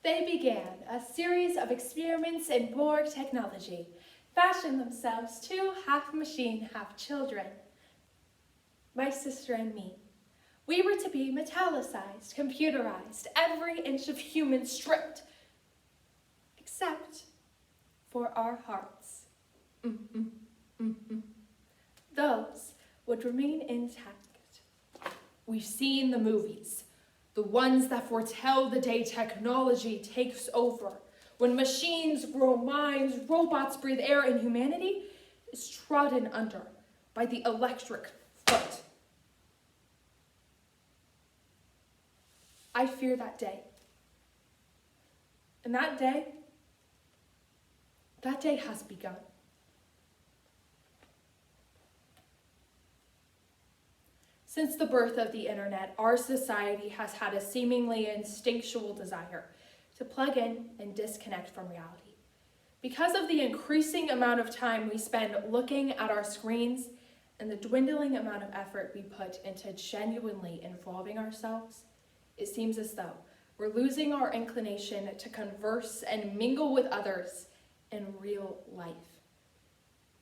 They began a series of experiments in Borg technology, fashioned themselves to half machine, half children. My sister and me. We were to be metallicized, computerized, every inch of human stripped, except for our hearts. Those would remain intact. We've seen the movies, the ones that foretell the day technology takes over, when machines grow minds, robots breathe air, and humanity is trodden under by the electric foot. I fear that day. And that day has begun. Since the birth of the internet, our society has had a seemingly instinctual desire to plug in and disconnect from reality. Because of the increasing amount of time we spend looking at our screens and the dwindling amount of effort we put into genuinely involving ourselves, it seems as though we're losing our inclination to converse and mingle with others in real life.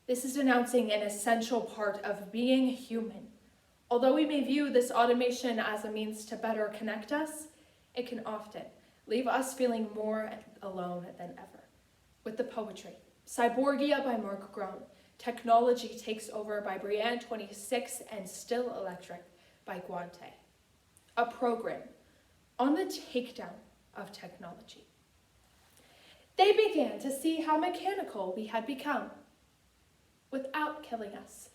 This is denouncing an essential part of being human. Although we may view this automation as a means to better connect us, it can often leave us feeling more alone than ever. With the poetry, Cyborgia by Mark Groen, Technology Takes Over by Brianne 26, and Still Electric by Guante. A program on the takedown of technology. They began to see how mechanical we had become without killing us.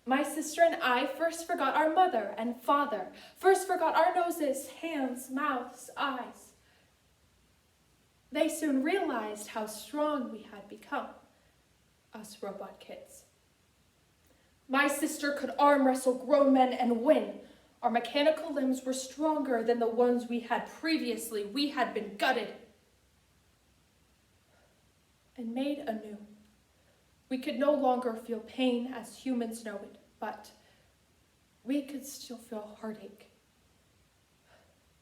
My sister and I first forgot our mother and father, first forgot our noses, hands, mouths, eyes. They soon realized how strong we had become, us robot kids. My sister could arm wrestle grown men and win. Our mechanical limbs were stronger than the ones we had previously. We had been gutted and made anew. We could no longer feel pain as humans know it, but we could still feel heartache.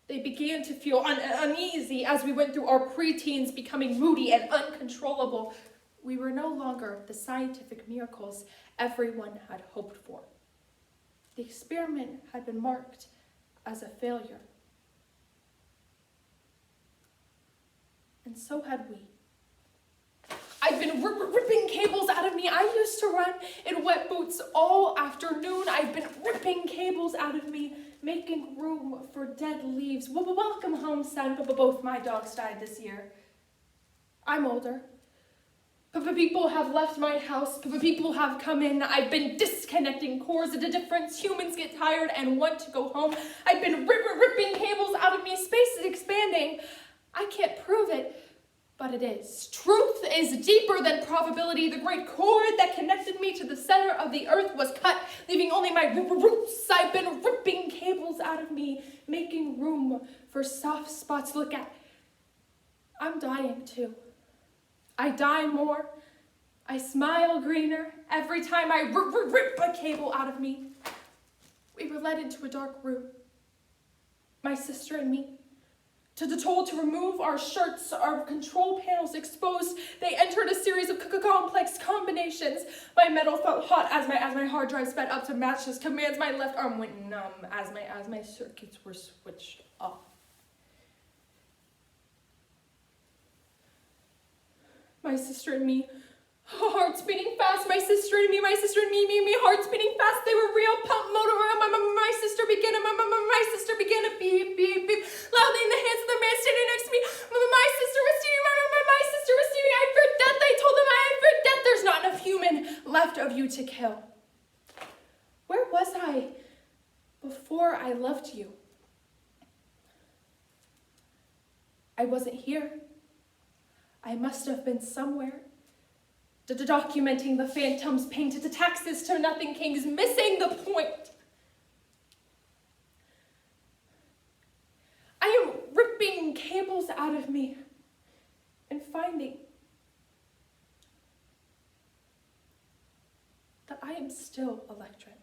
They began to feel uneasy as we went through our preteens, becoming moody and uncontrollable. We were no longer the scientific miracles everyone had hoped for. The experiment had been marked as a failure. And so had we. I've been ripping cables out of me. I used to run in wet boots all afternoon. I've been ripping cables out of me, making room for dead leaves. Welcome home, son. Both my dogs died this year. I'm older. People have left my house. People have come in. I've been disconnecting cores at a difference. Humans get tired and want to go home. I've been ripping cables out of me. Space is expanding. I can't prove it, but it is. Truth is deeper than probability. The great cord that connected me to the center of the earth was cut, leaving only my roots. I've been ripping cables out of me, making room for soft spots. Look at, I'm dying too. I die more. I smile greener every time I rip a cable out of me. We were led into a dark room, my sister and me, told to remove our shirts, our control panels exposed. They entered a series of complex combinations. My metal felt hot as my hard drive sped up to match his commands. My left arm went numb as my circuits were switched off. My sister and me, hearts beating fast. My sister and me, hearts beating fast. They were real. Pump motor. My sister began to beep, beep, beep, loudly in the hands of the man standing next to me. My sister was steaming. I feared death. I told them I feared death. There's not enough human left of you to kill. Where was I before I loved you? I wasn't here. I must have been somewhere, documenting the phantoms, painted to taxes to nothing kings, missing the point. I am ripping cables out of me and finding that I am still electric.